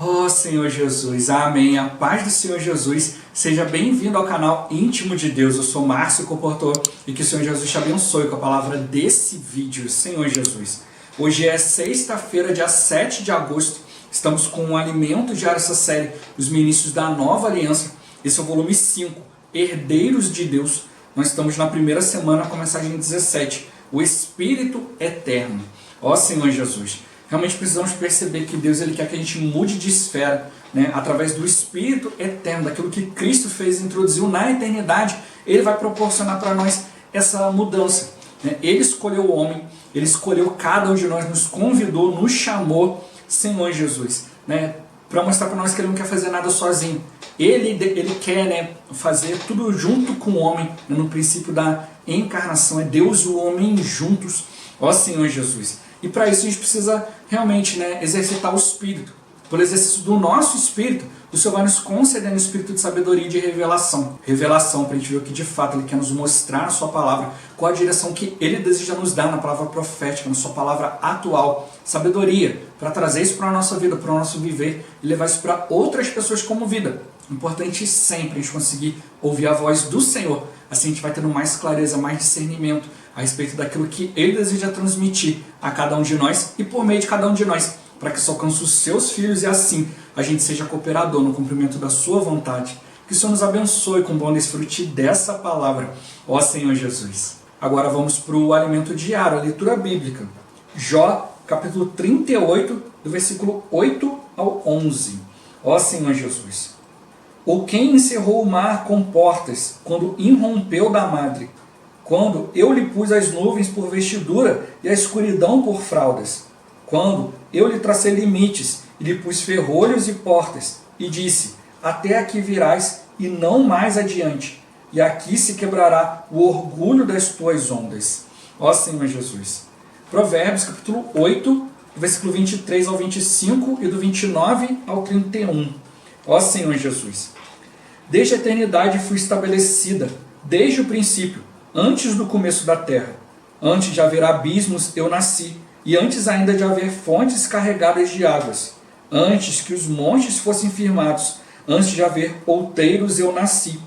Oh Senhor Jesus, amém. A paz do Senhor Jesus, seja bem-vindo ao canal Íntimo de Deus. Eu sou Márcio Comportor e que o Senhor Jesus te abençoe com a palavra desse vídeo, Senhor Jesus. Hoje é sexta-feira, dia 7 de agosto. Estamos com um alimento diário, essa série, Os Ministros da Nova Aliança. Esse é o volume 5, Herdeiros de Deus. Nós estamos na primeira semana com a mensagem 17, o Espírito Eterno. Ó Senhor Jesus, realmente precisamos perceber que Deus ele quer que a gente mude de esfera, né? Através do Espírito Eterno, daquilo que Cristo fez e introduziu na eternidade. Ele vai proporcionar para nós essa mudança, né? Ele escolheu o homem, ele escolheu cada um de nós, nos convidou, nos chamou, Senhor Jesus, né? Para mostrar para nós que ele não quer fazer nada sozinho. Ele quer, né, fazer tudo junto com o homem, né? No princípio da encarnação, é Deus e o homem juntos, ó Senhor Jesus. E para isso a gente precisa realmente, né, exercitar o Espírito. Pelo exercício do nosso Espírito, o Senhor vai nos concedendo o Espírito de sabedoria e de revelação. Revelação para a gente ver o que de fato Ele quer nos mostrar na Sua Palavra, qual a direção que Ele deseja nos dar na palavra profética, na Sua Palavra atual. Sabedoria para trazer isso para a nossa vida, para o nosso viver e levar isso para outras pessoas como vida. Importante sempre a gente conseguir ouvir a voz do Senhor. Assim a gente vai tendo mais clareza, mais discernimento a respeito daquilo que Ele deseja transmitir a cada um de nós e por meio de cada um de nós, para que isso alcance os seus filhos e assim a gente seja cooperador no cumprimento da Sua vontade. Que o Senhor nos abençoe com o bom desfrute dessa palavra, ó Senhor Jesus. Agora vamos para o alimento diário, a leitura bíblica. Jó, capítulo 38, do versículo 8 ao 11. Ó Senhor Jesus. Ou quem encerrou o mar com portas, quando irrompeu da madre? Quando eu lhe pus as nuvens por vestidura e a escuridão por fraldas? Quando eu lhe tracei limites e lhe pus ferrolhos e portas, e disse, até aqui virás e não mais adiante, e aqui se quebrará o orgulho das tuas ondas. Ó Senhor Jesus. Provérbios capítulo 8, do versículo 23 ao 25 e do 29 ao 31. Ó Senhor Jesus. Desde a eternidade fui estabelecida, desde o princípio, antes do começo da terra. Antes de haver abismos eu nasci, e antes ainda de haver fontes carregadas de águas. Antes que os montes fossem firmados, antes de haver outeiros eu nasci.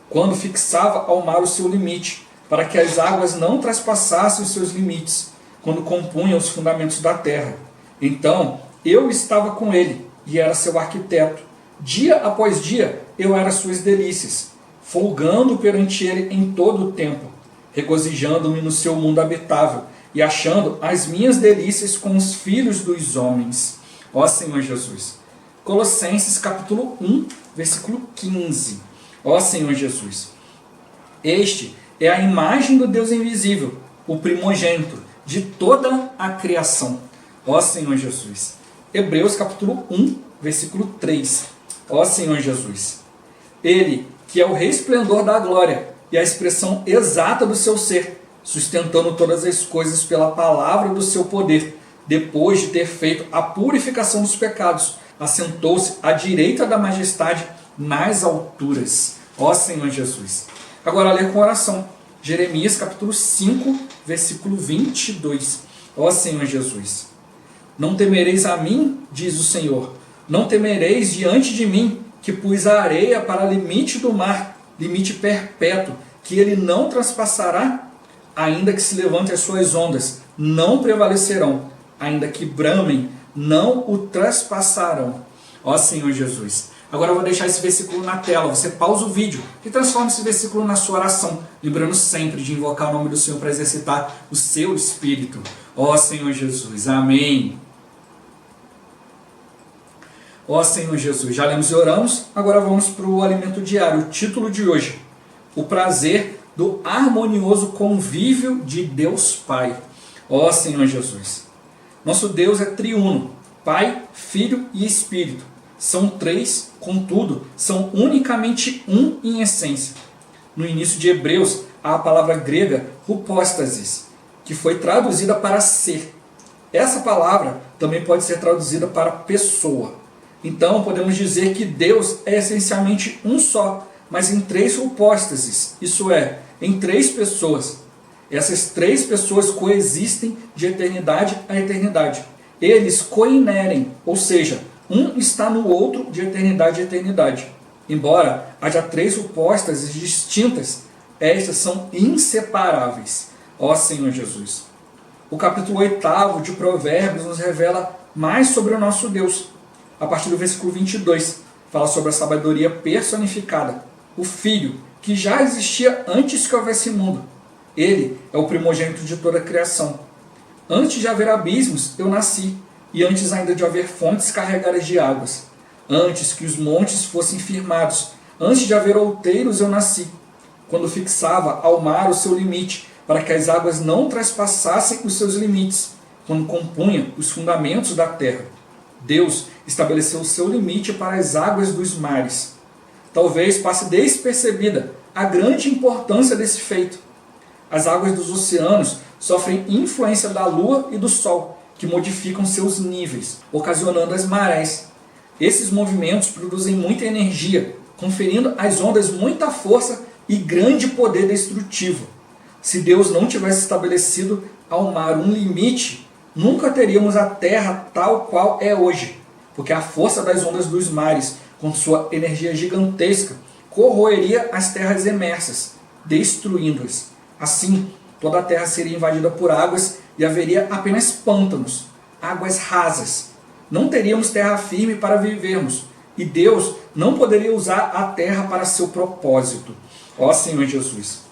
Quando fixava ao mar o seu limite, para que as águas não traspassassem os seus limites, quando compunha os fundamentos da terra. Então eu estava com ele, e era seu arquiteto. Dia após dia eu era suas delícias, folgando perante ele em todo o tempo, regozijando-me no seu mundo habitável, e achando as minhas delícias com os filhos dos homens. Ó Senhor Jesus. Colossenses capítulo 1, versículo 15. Ó Senhor Jesus. Este é a imagem do Deus invisível, o primogênito de toda a criação. Ó Senhor Jesus. Hebreus capítulo 1, versículo 3. Ó Senhor Jesus. Ele, que é o resplendor da glória e a expressão exata do seu ser, sustentando todas as coisas pela palavra do seu poder, depois de ter feito a purificação dos pecados, assentou-se à direita da majestade nas alturas. Ó Senhor Jesus. Agora ler com oração. Jeremias capítulo 5, versículo 22. Ó Senhor Jesus. Não temereis a mim, diz o Senhor. Não temereis diante de mim, que pus a areia para limite do mar, limite perpétuo, que ele não transpassará? Ainda que se levante as suas ondas, não prevalecerão. Ainda que bramem, não o traspassarão. Ó Senhor Jesus. Agora eu vou deixar esse versículo na tela. Você pausa o vídeo e transforma esse versículo na sua oração. Lembrando sempre de invocar o nome do Senhor para exercitar o seu espírito. Ó Senhor Jesus. Amém. Ó Senhor Jesus. Já lemos e oramos. Agora vamos para o alimento diário. O título de hoje. O prazer do harmonioso convívio de Deus Pai. Ó Senhor Jesus. Nosso Deus é triuno, Pai, Filho e Espírito. São três, contudo, são unicamente um em essência. No início de Hebreus, há a palavra grega hupóstasis, que foi traduzida para ser. Essa palavra também pode ser traduzida para pessoa. Então, podemos dizer que Deus é essencialmente um só, mas em três hipóstases, isso é, em três pessoas. Essas três pessoas coexistem de eternidade a eternidade. Eles coinerem, ou seja, Um está no outro de eternidade a eternidade. Embora haja três opostas e distintas, estas são inseparáveis. Ó Senhor Jesus. O capítulo 8 de Provérbios nos revela mais sobre o nosso Deus. A partir do versículo 22, fala sobre a sabedoria personificada, o Filho, que já existia antes que houvesse mundo. Ele é o primogênito de toda a criação. Antes de haver abismos, eu nasci, e antes ainda de haver fontes carregadas de águas. Antes que os montes fossem firmados, antes de haver outeiros, eu nasci. Quando fixava ao mar o seu limite, para que as águas não trespassassem os seus limites, quando compunha os fundamentos da terra. Deus estabeleceu o seu limite para as águas dos mares. Talvez passe despercebida a grande importância desse feito. As águas dos oceanos sofrem influência da lua e do sol, que modificam seus níveis, ocasionando as marés. Esses movimentos produzem muita energia, conferindo às ondas muita força e grande poder destrutivo. Se Deus não tivesse estabelecido ao mar um limite, nunca teríamos a terra tal qual é hoje, porque a força das ondas dos mares, com sua energia gigantesca, corroeria as terras emersas, destruindo-as. Assim, toda a terra seria invadida por águas e haveria apenas pântanos, águas rasas. Não teríamos terra firme para vivermos, e Deus não poderia usar a terra para seu propósito. Ó Senhor Jesus!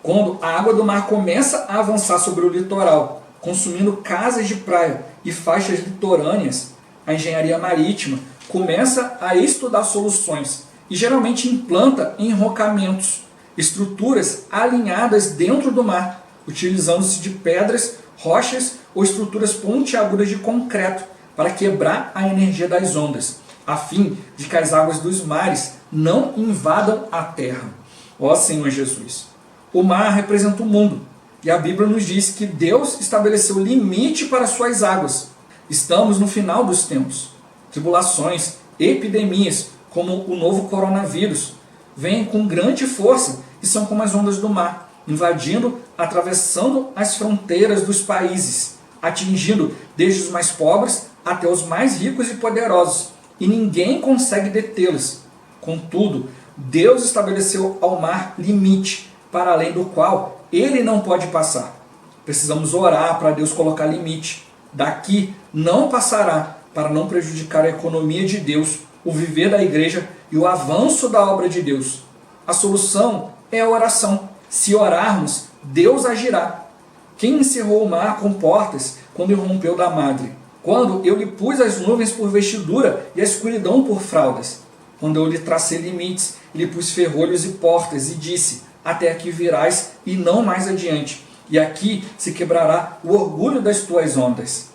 Quando a água do mar começa a avançar sobre o litoral, consumindo casas de praia e faixas litorâneas, a engenharia marítima começa a estudar soluções e geralmente implanta enrocamentos, estruturas alinhadas dentro do mar, utilizando-se de pedras, rochas ou estruturas pontiagudas de concreto para quebrar a energia das ondas, a fim de que as águas dos mares não invadam a terra. Ó Senhor Jesus! O mar representa o mundo, e a Bíblia nos diz que Deus estabeleceu limite para suas águas. Estamos no final dos tempos. Tribulações, epidemias, como o novo coronavírus, vêm com grande força e são como as ondas do mar, invadindo, atravessando as fronteiras dos países, atingindo desde os mais pobres até os mais ricos e poderosos, e ninguém consegue detê-los. Contudo, Deus estabeleceu ao mar limite, para além do qual ele não pode passar. Precisamos orar para Deus colocar limite. Daqui não passará, para não prejudicar a economia de Deus, o viver da igreja e o avanço da obra de Deus. A solução é a oração. Se orarmos, Deus agirá. Quem encerrou o mar com portas quando irrompeu da madre? Quando eu lhe pus as nuvens por vestidura e a escuridão por fraldas? Quando eu lhe tracei limites, lhe pus ferrolhos e portas e disse: até aqui virás e não mais adiante, e aqui se quebrará o orgulho das tuas ondas.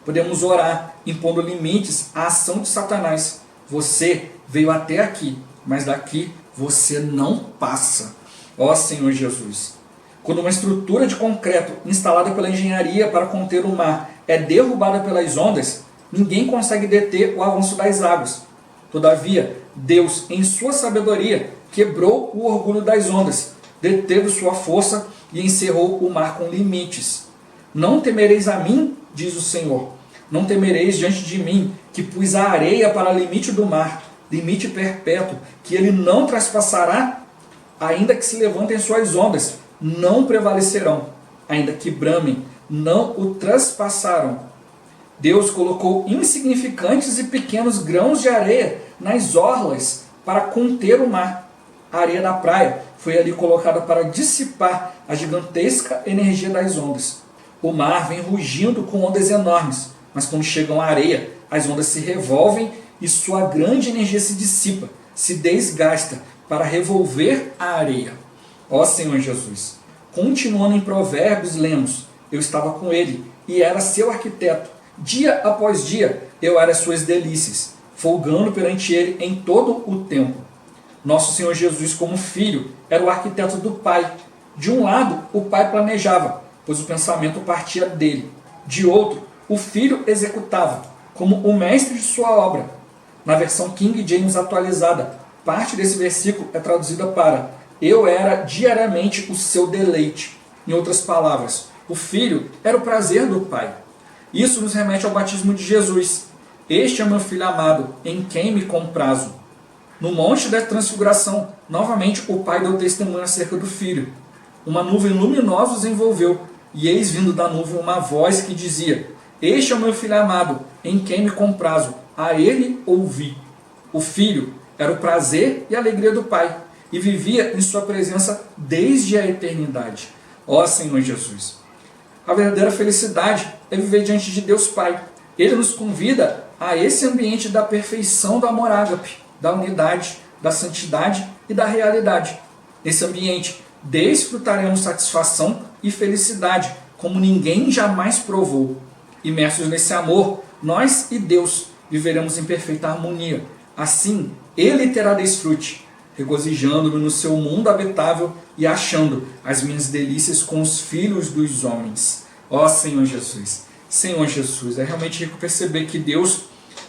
Podemos orar, impondo limites à ação de Satanás. Você veio até aqui, mas daqui você não passa. Ó Senhor Jesus! Quando uma estrutura de concreto instalada pela engenharia para conter o mar é derrubada pelas ondas, ninguém consegue deter o avanço das águas. Todavia, Deus, em sua sabedoria, quebrou o orgulho das ondas, deteve sua força e encerrou o mar com limites. Não temereis a mim, diz o Senhor. Não temereis diante de mim, que pus a areia para limite do mar, limite perpétuo, que ele não traspassará, ainda que se levantem suas ondas, não prevalecerão, ainda que bramem, não o traspassarão. Deus colocou insignificantes e pequenos grãos de areia nas orlas para conter o mar. A areia da praia foi ali colocada para dissipar a gigantesca energia das ondas. O mar vem rugindo com ondas enormes, mas quando chegam à areia, as ondas se revolvem e sua grande energia se dissipa, se desgasta para revolver a areia. Ó Senhor Jesus! Continuando em Provérbios, lemos: eu estava com ele e era seu arquiteto. Dia após dia eu era suas delícias, folgando perante ele em todo o tempo. Nosso Senhor Jesus, como filho, era o arquiteto do Pai. De um lado, o Pai planejava, pois o pensamento partia dele. De outro, o Filho executava, como o mestre de sua obra. Na versão King James atualizada, parte desse versículo é traduzida para: eu era diariamente o seu deleite. Em outras palavras, o Filho era o prazer do Pai. Isso nos remete ao batismo de Jesus. este é o meu filho amado, em quem me comprazo. No monte da transfiguração, novamente o pai deu testemunho acerca do filho. Uma nuvem luminosa os envolveu, e eis vindo da nuvem uma voz que dizia: este é o meu filho amado, em quem me comprazo, a ele ouvi. O filho era o prazer e a alegria do pai, e vivia em sua presença desde a eternidade. Ó Senhor Jesus! A verdadeira felicidade é viver diante de Deus Pai. Ele nos convida a esse ambiente da perfeição do amor ágape, da unidade, da santidade e da realidade. Nesse ambiente, desfrutaremos satisfação e felicidade, como ninguém jamais provou. Imersos nesse amor, nós e Deus viveremos em perfeita harmonia. Assim, Ele terá desfrute, regozijando-me no seu mundo habitável e achando as minhas delícias com os filhos dos homens. Ó Senhor Jesus! Senhor Jesus, é realmente rico perceber que Deus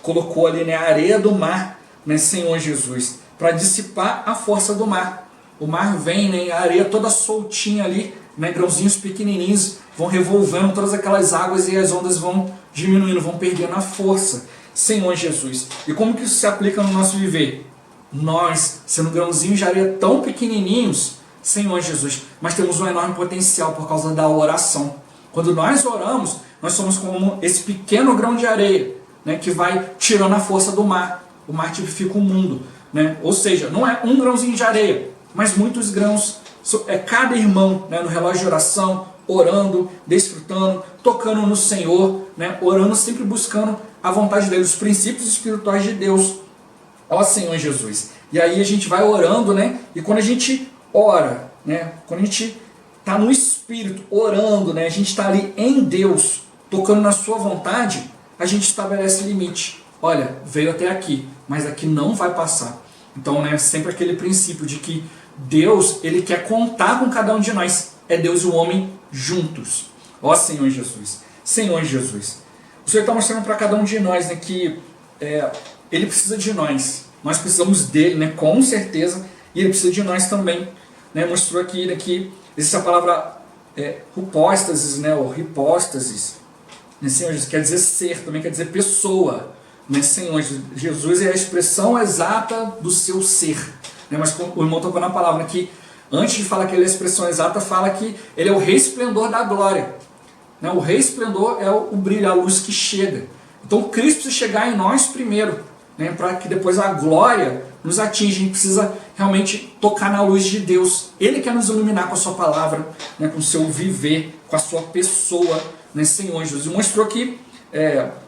colocou ali, né, a areia do mar, né, Senhor Jesus, para dissipar a força do mar. O mar vem, né, a areia toda soltinha ali, né, grãozinhos pequenininhos, vão revolvendo todas aquelas águas e as ondas vão diminuindo, vão perdendo a força. Senhor Jesus, e como que isso se aplica no nosso viver? Nós, sendo grãozinhos de areia tão pequenininhos, Senhor Jesus, mas temos um enorme potencial por causa da oração. Quando nós oramos, nós somos como esse pequeno grão de areia, né, que vai tirando a força do mar. O mar tipifica o mundo, né? Ou seja, não é um grãozinho de areia, mas muitos grãos. É cada irmão, né, no relógio de oração, orando, desfrutando, tocando no Senhor, né, orando, sempre buscando a vontade dele, os princípios espirituais de Deus. Ó Senhor Jesus. E aí a gente vai orando, né? E quando a gente ora, né? Quando a gente está no Espírito, orando, né? A gente está ali em Deus, tocando na sua vontade, a gente estabelece limite. Olha, veio até aqui, mas aqui não vai passar. Então, né, sempre aquele princípio de que Deus, Ele quer contar com cada um de nós. É Deus e o homem juntos. Ó Senhor Jesus. Senhor Jesus. O Senhor está mostrando para cada um de nós, né, que Ele precisa de nós. Nós precisamos dele, né, com certeza. E Ele precisa de nós também. Né, mostrou aqui, né, que existe a palavra hipóstasis, né, ou hipóstasis. Né, Senhor Jesus, quer dizer ser, também quer dizer pessoa. Né, Senhor Jesus é a expressão exata do seu ser. Né, mas o irmão tocou na palavra, né, que antes de falar que ele é a expressão exata, fala que ele é o resplendor da glória. Né, o resplendor é o brilho, a luz que chega. Então Cristo precisa chegar em nós primeiro, né, para que depois a glória nos atinja. A gente precisa realmente tocar na luz de Deus. Ele quer nos iluminar com a sua palavra, né, com o seu viver, com a sua pessoa, né, Senhor Jesus. E mostrou que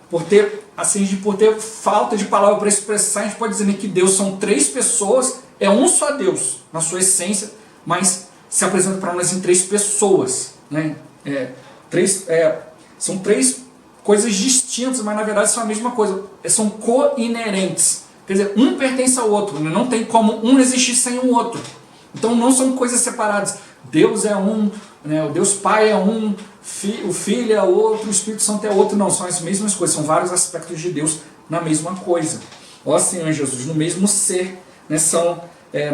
por ter falta de palavra para expressar, a gente pode dizer que Deus são três pessoas, é um só Deus na sua essência, mas se apresenta para nós em três pessoas, né? São três coisas distintas, mas na verdade são a mesma coisa, são co-inerentes, quer dizer, um pertence ao outro, né? Não tem como um existir sem o outro, então não são coisas separadas. Deus é um, né? O Deus Pai é um, o Filho é outro, o Espírito Santo é outro, não, são as mesmas coisas, são vários aspectos de Deus na mesma coisa. Ó Senhor Jesus, no mesmo ser, né?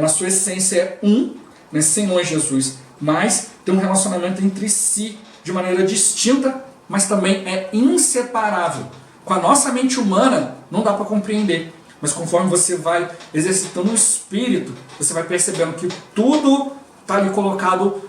Na sua essência é um, né? Senhor Jesus, mas tem um relacionamento entre si de maneira distinta, mas também é inseparável. Com a nossa mente humana não dá para compreender, mas conforme você vai exercitando o Espírito, você vai percebendo que tudo está ali colocado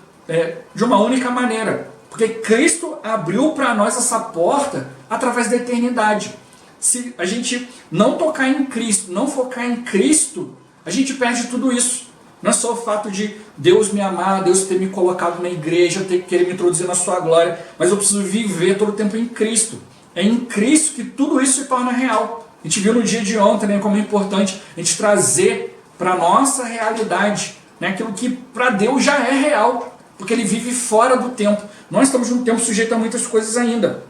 de uma única maneira, porque Cristo abriu para nós essa porta através da eternidade. Se a gente não tocar em Cristo, não focar em Cristo, a gente perde tudo isso. Não é só o fato de Deus me amar, Deus ter me colocado na igreja, querer me introduzir na sua glória, mas eu preciso viver todo o tempo em Cristo. É em Cristo que tudo isso se torna real. A gente viu no dia de ontem, né, como é importante a gente trazer para a nossa realidade, né, aquilo que para Deus já é real, porque Ele vive fora do tempo. Nós estamos num tempo sujeito a muitas coisas ainda,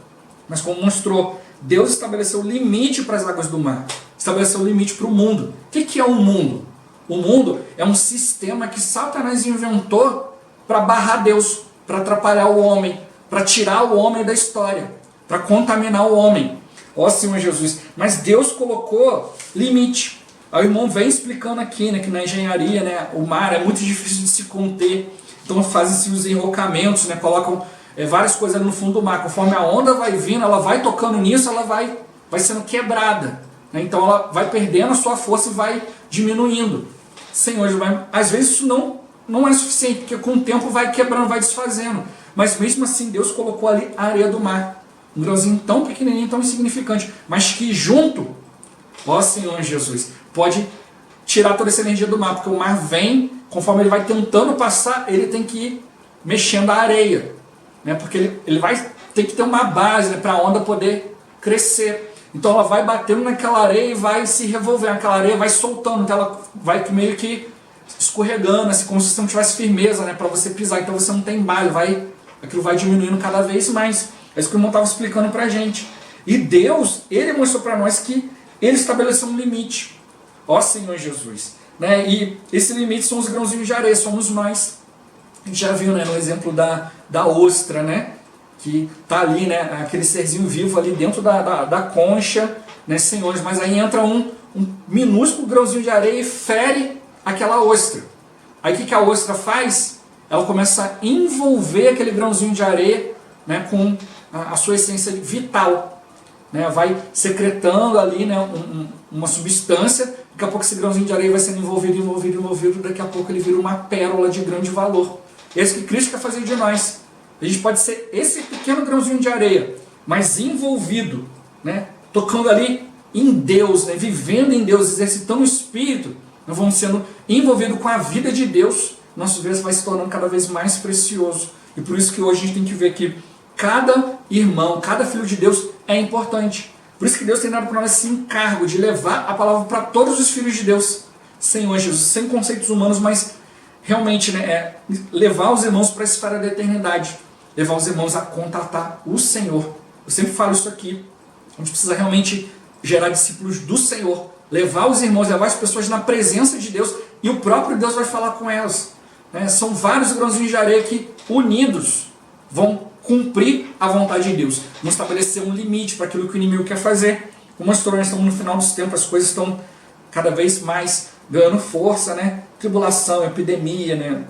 mas como mostrou, Deus estabeleceu limite para as águas do mar, estabeleceu limite para o mundo. O que é o mundo? O mundo é um sistema que Satanás inventou para barrar Deus, para atrapalhar o homem, para tirar o homem da história, para contaminar o homem. Ó Senhor Jesus, mas Deus colocou limite. Aí o irmão vem explicando aqui, né, que na engenharia, né, o mar é muito difícil de se conter, então fazem-se os enrocamentos, né, colocam várias coisas ali no fundo do mar. Conforme a onda vai vindo, ela vai tocando nisso, ela vai vai sendo quebrada, né? Então ela vai perdendo a sua força e vai diminuindo. Senhor, às vezes isso não é suficiente, porque com o tempo vai quebrando, vai desfazendo. Mas mesmo assim Deus colocou ali a areia do mar, um grãozinho tão pequenininho, tão insignificante, mas que junto, ó Senhor Jesus, pode tirar toda essa energia do mar, porque o mar vem, conforme ele vai tentando passar, ele tem que ir mexendo a areia, né? Porque ele vai ter que ter uma base, né, para a onda poder crescer. Então ela vai batendo naquela areia e vai se revolvendo, aquela areia vai soltando, então ela vai meio que escorregando, assim, como se você não tivesse firmeza, né, para você pisar, então você não tem embalo, aquilo vai diminuindo cada vez mais. É isso que o irmão estava explicando para a gente. E Deus, Ele mostrou para nós que Ele estabeleceu um limite. Ó Senhor Jesus. Né? E esse limite são os grãozinhos de areia, somos nós. A gente já viu, né, no exemplo da ostra, né, que está ali, né, aquele serzinho vivo ali dentro da concha, né, senhores, mas aí entra um minúsculo grãozinho de areia e fere aquela ostra. Aí o que a ostra faz? Ela começa a envolver aquele grãozinho de areia, né, com a sua essência vital, né, vai secretando ali, né, uma substância, daqui a pouco esse grãozinho de areia vai sendo envolvido, daqui a pouco ele vira uma pérola de grande valor. É isso que Cristo quer fazer de nós. A gente pode ser esse pequeno grãozinho de areia, mas envolvido, né, tocando ali em Deus, né, vivendo em Deus, exercitando o Espírito, nós vamos sendo envolvidos com a vida de Deus, nosso Deus vai se tornando cada vez mais precioso. E por isso que hoje a gente tem que ver que cada irmão, cada filho de Deus é importante. Por isso que Deus tem dado para nós esse encargo de levar a palavra para todos os filhos de Deus, sem Jesus, sem conceitos humanos, mas realmente, né, levar os irmãos para a esfera da eternidade, levar os irmãos a contatar o Senhor. Eu sempre falo isso aqui, a gente precisa realmente gerar discípulos do Senhor, levar os irmãos, levar as pessoas na presença de Deus, e o próprio Deus vai falar com elas. Né? São vários grãozinhos de areia que, unidos, vão cumprir a vontade de Deus, não estabelecer um limite para aquilo que o inimigo quer fazer. Como nós estamos no final dos tempos, as coisas estão cada vez mais ganhando força, né? Tribulação, epidemia, né?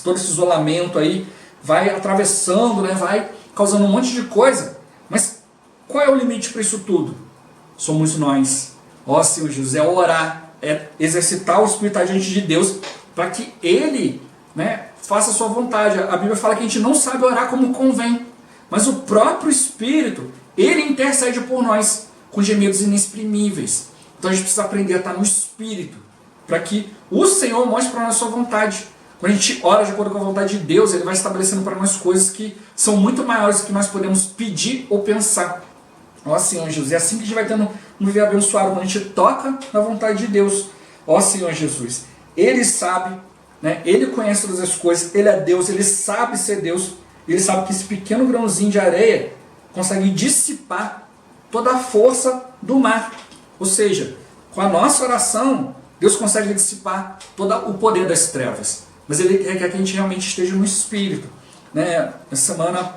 Todo esse isolamento aí vai atravessando, né? Vai causando um monte de coisa. Mas qual é o limite para isso tudo? Somos nós. Ó Senhor Jesus, é orar, é exercitar o Espírito diante de Deus para que Ele, né, faça a sua vontade. A Bíblia fala que a gente não sabe orar como convém, mas o próprio Espírito, Ele intercede por nós com gemidos inexprimíveis. Então a gente precisa aprender a estar no Espírito, para que o Senhor mostre para nós a sua vontade. Quando a gente ora de acordo com a vontade de Deus, Ele vai estabelecendo para nós coisas que são muito maiores do que nós podemos pedir ou pensar. Ó Senhor Jesus, é assim que a gente vai tendo um viver abençoado, quando a gente toca na vontade de Deus. Ó Senhor Jesus, Ele sabe, né? Ele conhece todas as coisas, Ele é Deus, Ele sabe ser Deus, Ele sabe que esse pequeno grãozinho de areia consegue dissipar toda a força do mar. Ou seja, com a nossa oração, Deus consegue dissipar todo o poder das trevas. Mas Ele quer que a gente realmente esteja no Espírito. Né? Semana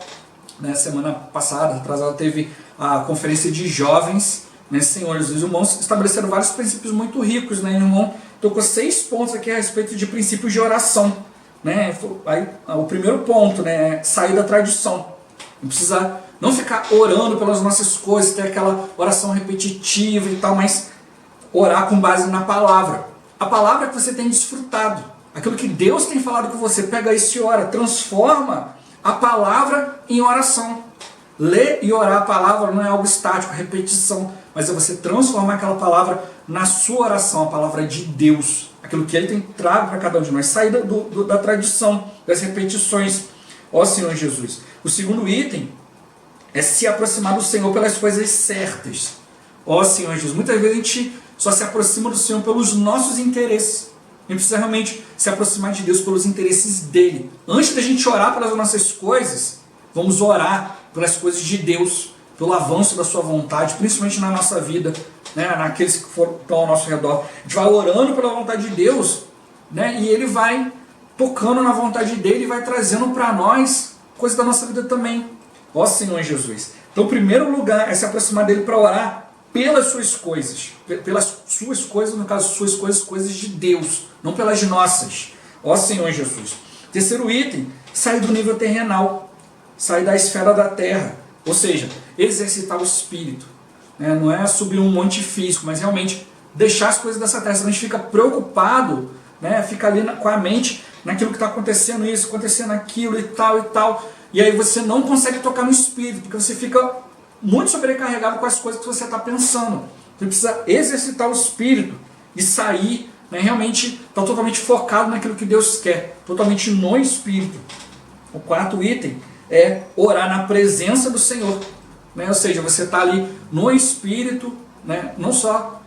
passada, atrasada, teve a conferência de jovens, né, senhores. Os irmãos estabeleceram vários princípios muito ricos. Né? O irmão tocou 6 pontos aqui a respeito de princípios de oração. Né? Aí, o primeiro ponto, né, é sair da tradição. Não precisa não ficar orando pelas nossas coisas, ter aquela oração repetitiva e tal, mas orar com base na palavra. A palavra que você tem desfrutado, aquilo que Deus tem falado com você, pega isso e ora, transforma a palavra em oração. Ler e orar a palavra não é algo estático, repetição, mas é você transformar aquela palavra na sua oração, a palavra de Deus, aquilo que Ele tem trago para cada um de nós, sair da tradição, das repetições. Ó Senhor Jesus. O segundo item é se aproximar do Senhor pelas coisas certas. Ó Senhor Jesus, muitas vezes a gente só se aproxima do Senhor pelos nossos interesses. A gente precisa realmente se aproximar de Deus pelos interesses dEle. Antes da gente orar pelas nossas coisas, vamos orar pelas coisas de Deus, pelo avanço da sua vontade, principalmente na nossa vida, né, naqueles que estão ao nosso redor. A gente vai orando pela vontade de Deus, né, e Ele vai tocando na vontade dEle e vai trazendo para nós coisas da nossa vida também. Ó Senhor Jesus. Então, o primeiro lugar é se aproximar dEle para orar pelas suas coisas, no caso, suas coisas, coisas de Deus, não pelas nossas. Ó Senhor Jesus. Terceiro item, sair do nível terrenal, sair da esfera da terra, ou seja, exercitar o Espírito. né? Não é subir um monte físico, mas realmente deixar as coisas dessa terra. Senão a gente fica preocupado, né? Fica ali com a mente naquilo que está acontecendo, isso, acontecendo aquilo e tal e tal. E aí você não consegue tocar no espírito, porque você fica muito sobrecarregado com as coisas que você está pensando. Você precisa exercitar o espírito e sair, né? Realmente estar totalmente focado naquilo que Deus quer, totalmente no espírito. O quarto item é orar na presença do Senhor, né? Ou seja, você está ali no espírito, né? Não só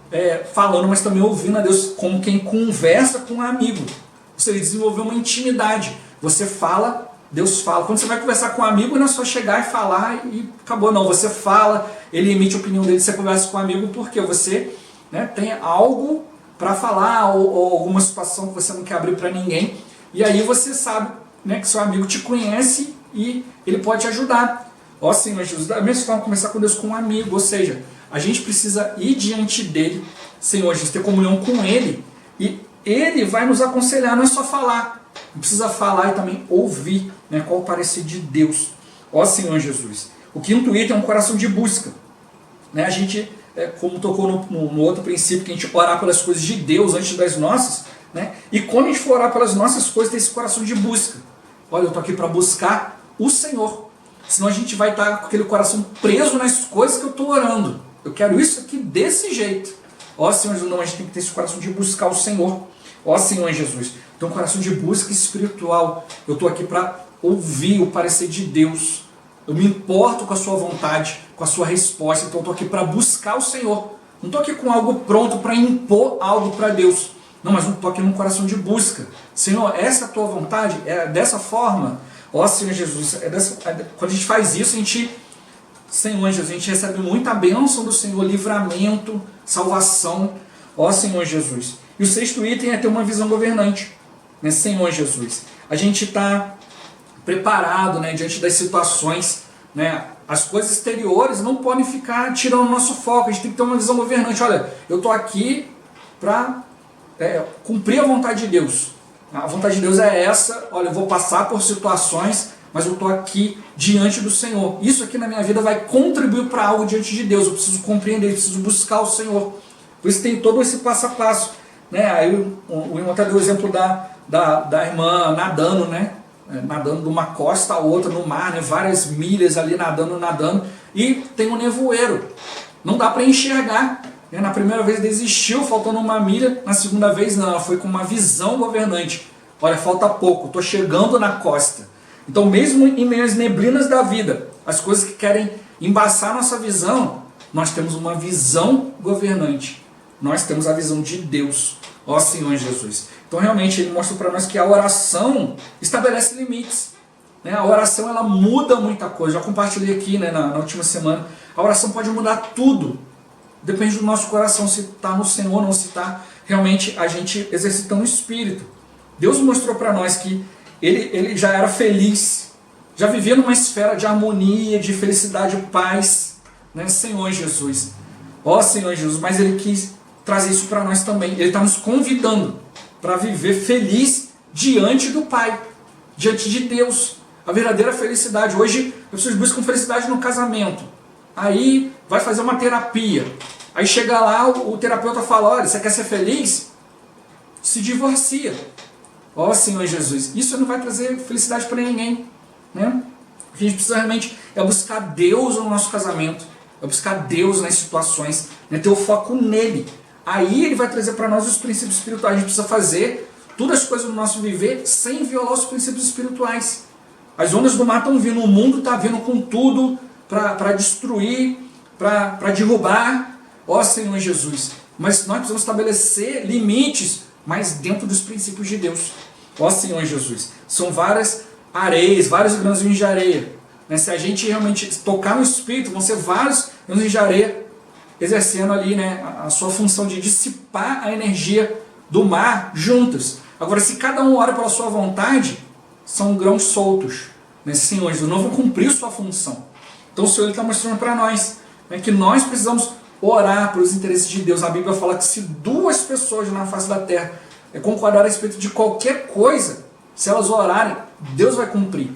falando, mas também ouvindo a Deus como quem conversa com um amigo. Ou seja, desenvolver uma intimidade. Você fala, Deus fala. Quando você vai conversar com um amigo, não é só chegar e falar e acabou. Não, você fala, ele emite a opinião dele, você conversa com um amigo porque você, né, tem algo para falar ou alguma situação que você não quer abrir para ninguém. E aí você sabe, né, que seu amigo te conhece e ele pode te ajudar. Ó Senhor Jesus, da mesma forma, começar com Deus com um amigo. Ou seja, a gente precisa ir diante dele, Senhor Jesus, ter comunhão com ele. E ele vai nos aconselhar, não é só falar. Precisa falar e também ouvir, né, qual o parecer de Deus. Ó Senhor Jesus. O quinto item é um coração de busca. Né, a gente, como tocou no outro princípio, que a gente orar pelas coisas de Deus antes das nossas. Né, e quando a gente for orar pelas nossas coisas, tem esse coração de busca. Olha, eu estou aqui para buscar o Senhor. Senão a gente vai estar com aquele coração preso nas coisas que eu estou orando. Eu quero isso aqui desse jeito. Ó Senhor Jesus, não, a gente tem que ter esse coração de buscar o Senhor. Ó Senhor Jesus, então um coração de busca espiritual. Eu estou aqui para ouvir o parecer de Deus. Eu me importo com a sua vontade, com a sua resposta. Então eu estou aqui para buscar o Senhor. Não estou aqui com algo pronto para impor algo para Deus. Não, mas eu estou aqui num coração de busca. Senhor, essa é a tua vontade? É dessa forma? Ó Senhor Jesus, quando a gente faz isso, a gente, Senhor Jesus, a gente recebe muita bênção do Senhor, livramento, salvação. Ó Senhor Jesus. E o sexto item é ter uma visão governante, né? Senhor Jesus. A gente está preparado, né, diante das situações, né? As coisas exteriores não podem ficar tirando o nosso foco. A gente tem que ter uma visão governante. Olha, eu estou aqui para cumprir a vontade de Deus. A vontade de Deus é essa. Olha, eu vou passar por situações, mas eu estou aqui diante do Senhor. Isso aqui na minha vida vai contribuir para algo diante de Deus. Eu preciso compreender, eu preciso buscar o Senhor. Por isso tem todo esse passo a passo. Né? Aí o irmão até deu o exemplo da irmã nadando, né? Nadando de uma costa a outra no mar, né? Várias milhas ali nadando, e tem um nevoeiro. Não dá para enxergar. Né? Na primeira vez desistiu, faltando uma milha. Na segunda vez não, ela foi com uma visão governante. Olha, falta pouco, estou chegando na costa. Então mesmo em meio às neblinas da vida, as coisas que querem embaçar nossa visão, nós temos uma visão governante. Nós temos a visão de Deus, ó Senhor Jesus. Então realmente ele mostra para nós que a oração estabelece limites. Né? A oração ela muda muita coisa. Já compartilhei aqui, né, na última semana. A oração pode mudar tudo. Depende do nosso coração, se está no Senhor ou não, se está realmente a gente exercitando o Espírito. Deus mostrou para nós que ele já era feliz, já vivia numa esfera de harmonia, de felicidade, paz, né? Senhor Jesus. Ó Senhor Jesus, mas ele quis trazer isso para nós também. Ele está nos convidando para viver feliz diante do Pai, diante de Deus. A verdadeira felicidade. Hoje as pessoas buscam felicidade no casamento. Aí vai fazer uma terapia. Aí chega lá, o terapeuta fala, olha, você quer ser feliz? Se divorcia. Ó Senhor Jesus, isso não vai trazer felicidade para ninguém. Né? O que a gente precisa realmente é buscar Deus no nosso casamento. É buscar Deus nas situações. Né? Ter o foco nele. Aí ele vai trazer para nós os princípios espirituais. A gente precisa fazer todas as coisas do nosso viver sem violar os princípios espirituais. As ondas do mar estão vindo, o mundo está vindo com tudo para destruir, para derrubar. Ó Senhor Jesus. Mas nós precisamos estabelecer limites, mas dentro dos princípios de Deus. Ó Senhor Jesus. São várias areias, vários grãozinhos de areia. Né? Se a gente realmente tocar no Espírito, vão ser vários grãozinhos de areia exercendo ali, né, a sua função de dissipar a energia do mar juntas. Agora, se cada um ora pela sua vontade, são grãos soltos. Né? Senhor Jesus, não vão cumprir sua função. Então o Senhor está mostrando para nós, né, que nós precisamos orar pelos interesses de Deus. A Bíblia fala que se duas pessoas na face da terra concordarem a respeito de qualquer coisa, se elas orarem, Deus vai cumprir.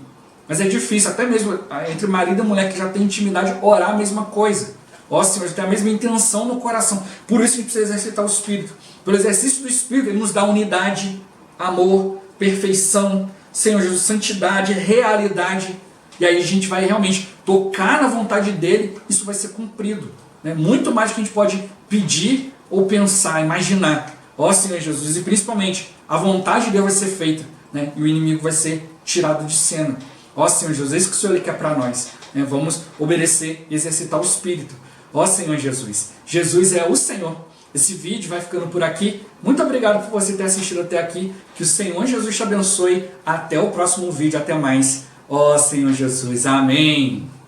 Mas é difícil, até mesmo entre marido e mulher que já tem intimidade, orar a mesma coisa. Ó Senhor, tem a mesma intenção no coração. Por isso a gente precisa exercitar o Espírito. Pelo exercício do Espírito, Ele nos dá unidade, amor, perfeição, Senhor Jesus, santidade, realidade. E aí a gente vai realmente tocar na vontade dEle, isso vai ser cumprido. Né? Muito mais do que a gente pode pedir ou pensar, imaginar. Ó Senhor Jesus, e principalmente a vontade de Deus vai ser feita, né? E o inimigo vai ser tirado de cena. Ó Senhor Jesus, é isso que o Senhor quer para nós. Né? Vamos obedecer e exercitar o Espírito. Ó Senhor Jesus, Jesus é o Senhor. Esse vídeo vai ficando por aqui. Muito obrigado por você ter assistido até aqui. Que o Senhor Jesus te abençoe. Até o próximo vídeo. Até mais. Ó Senhor Jesus. Amém.